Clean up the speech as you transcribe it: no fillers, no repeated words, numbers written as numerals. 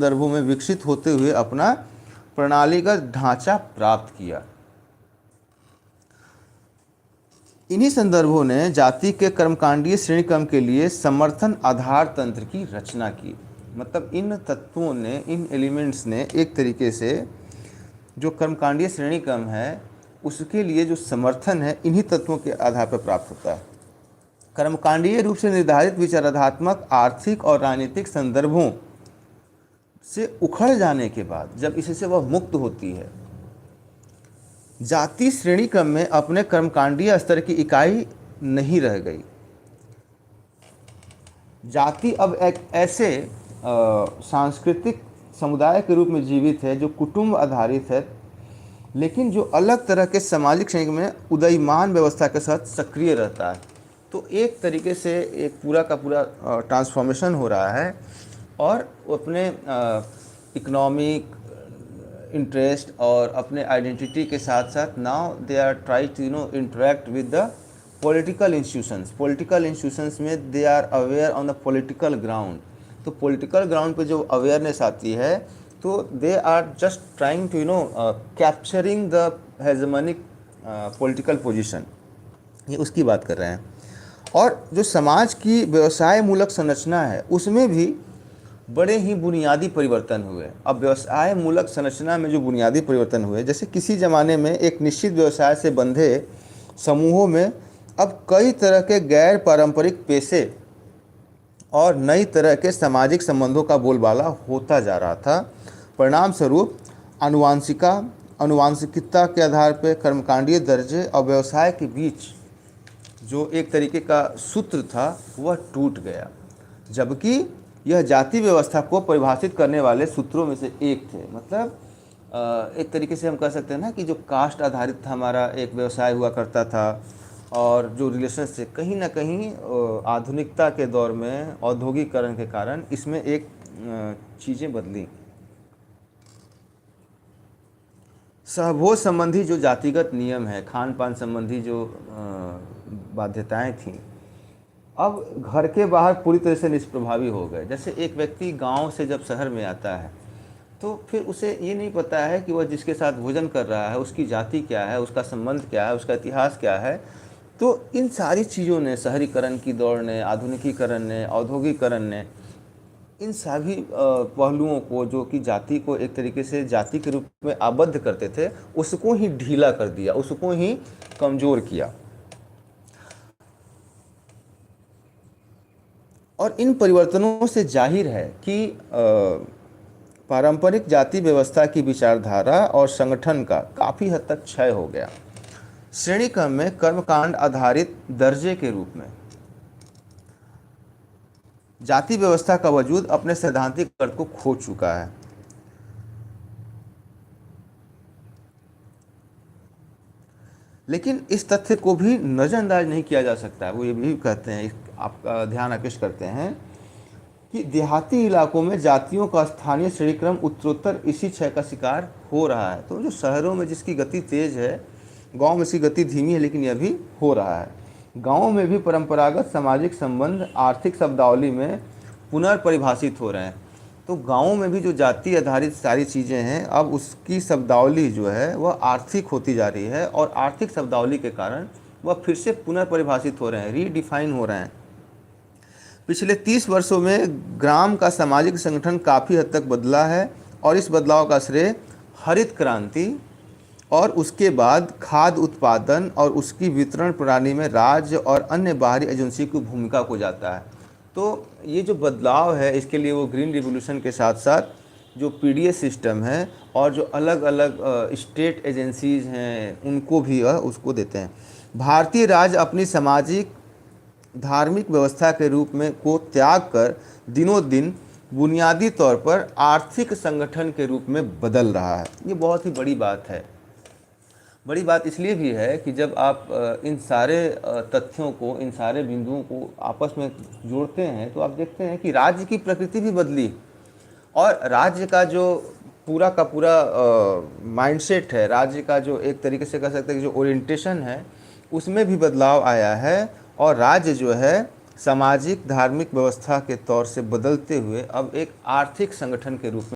संदर्भों में विकसित होते हुए अपना प्रणालीगत ढांचा प्राप्त किया। इन्हीं संदर्भों ने जाति के कर्मकांडीय श्रेणी क्रम के लिए समर्थन आधार तंत्र की रचना की। मतलब इन तत्वों ने, इन एलिमेंट्स ने एक तरीके से जो कर्मकांडीय श्रेणी क्रम है उसके लिए जो समर्थन है इन्हीं तत्वों के आधार पर प्राप्त होता है। कर्मकांडीय रूप से निर्धारित विचारात्मक, आर्थिक और राजनीतिक संदर्भों से उखड़ जाने के बाद जब इससे वह मुक्त होती है, जाति श्रेणी क्रम में अपने कर्मकांडीय स्तर की इकाई नहीं रह गई। जाति अब एक ऐसे सांस्कृतिक समुदाय के रूप में जीवित है जो कुटुंब आधारित है, लेकिन जो अलग तरह के सामाजिक श्रेणी में उदयमान व्यवस्था के साथ सक्रिय रहता है। तो एक तरीके से एक पूरा का पूरा ट्रांसफॉर्मेशन हो रहा है और अपने इकोनॉमिक इंटरेस्ट और अपने आइडेंटिटी के साथ साथ now they are try to interact with the political institutions में they are aware on the political ground. तो पॉलिटिकल ग्राउंड पे जो अवेयरनेस आती है तो they are just trying to capturing the hegemonic political position, ये उसकी बात कर रहे हैं। और जो समाज की व्यवसाय मूलक संरचना है उसमें भी बड़े ही बुनियादी परिवर्तन हुए। अब व्यवसाय मूलक संरचना में जो बुनियादी परिवर्तन हुए, जैसे किसी ज़माने में एक निश्चित व्यवसाय से बंधे समूहों में अब कई तरह के गैर पारंपरिक पेशे और नई तरह के सामाजिक संबंधों का बोलबाला होता जा रहा था। परिणाम स्वरूप आनुवांशिकता के आधार पर कर्मकांडीय दर्जे और व्यवसाय के बीच जो एक तरीके का सूत्र था वह टूट गया, जबकि यह जाति व्यवस्था को परिभाषित करने वाले सूत्रों में से एक थे। मतलब एक तरीके से हम कह सकते हैं ना कि जो कास्ट आधारित था हमारा एक व्यवसाय हुआ करता था, और जो रिलेशन से कहीं ना कहीं आधुनिकता के दौर में औद्योगिकरण के कारण इसमें एक चीज़ें बदली। सहभोज संबंधी जो जातिगत नियम है, खान पान संबंधी जो बाध्यताएं थीं, अब घर के बाहर पूरी तरह से निष्प्रभावी हो गए। जैसे एक व्यक्ति गांव से जब शहर में आता है तो फिर उसे ये नहीं पता है कि वह जिसके साथ भोजन कर रहा है उसकी जाति क्या है, उसका संबंध क्या है, उसका इतिहास क्या है। तो इन सारी चीज़ों ने, शहरीकरण की दौड़ ने, आधुनिकीकरण ने, औद्योगिकरण ने, इन सभी पहलुओं को जो कि जाति को एक तरीके से जाति के रूप में आबद्ध करते थे उसको ही ढीला कर दिया, उसको ही कमज़ोर किया। और इन परिवर्तनों से जाहिर है कि पारंपरिक जाति व्यवस्था की विचारधारा और संगठन का काफ़ी हद तक क्षय हो गया। श्रेणी क्रम में कर्मकांड आधारित दर्जे के रूप में जाति व्यवस्था का वजूद अपने सैद्धांतिक अर्थ को खो चुका है। लेकिन इस तथ्य को भी नज़रअंदाज नहीं किया जा सकता है। वो ये भी कहते हैं, आपका ध्यान आकृष्ट करते हैं कि देहाती इलाकों में जातियों का स्थानीय श्रेणी क्रम उत्तरोत्तर इसी क्षय का शिकार हो रहा है। तो जो शहरों में जिसकी गति तेज है, गांव में इसकी गति धीमी है, लेकिन यह भी हो रहा है। गांव में भी परंपरागत सामाजिक संबंध आर्थिक शब्दावली में पुनर्परिभाषित हो रहे हैं। तो गाँवों में भी जो जाति आधारित सारी चीज़ें हैं, अब उसकी शब्दावली जो है वह आर्थिक होती जा रही है, और आर्थिक शब्दावली के कारण वह फिर से पुनर्परिभाषित हो रहे हैं, रीडिफाइन हो रहे हैं। पिछले 30 वर्षों में ग्राम का सामाजिक संगठन काफ़ी हद तक बदला है, और इस बदलाव का श्रेय हरित क्रांति और उसके बाद खाद्य उत्पादन और उसकी वितरण प्रणाली में राज्य और अन्य बाहरी एजेंसी की भूमिका को जाता है। तो ये जो बदलाव है इसके लिए वो ग्रीन रिवोल्यूशन के साथ साथ जो पीडीएस सिस्टम है और जो अलग अलग स्टेट एजेंसीज हैं उनको भी उसको देते हैं। भारतीय राज्य अपनी सामाजिक धार्मिक व्यवस्था के रूप में को त्याग कर दिनों दिन बुनियादी तौर पर आर्थिक संगठन के रूप में बदल रहा है। ये बहुत ही बड़ी बात है। बड़ी बात इसलिए भी है कि जब आप इन सारे तथ्यों को, इन सारे बिंदुओं को आपस में जोड़ते हैं तो आप देखते हैं कि राज्य की प्रकृति भी बदली, और राज्य का जो पूरा का पूरा माइंडसेट है, राज्य का जो एक तरीके से कह सकते हैं कि जो ओरिएंटेशन है उसमें भी बदलाव आया है, और राज्य जो है सामाजिक धार्मिक व्यवस्था के तौर से बदलते हुए अब एक आर्थिक संगठन के रूप में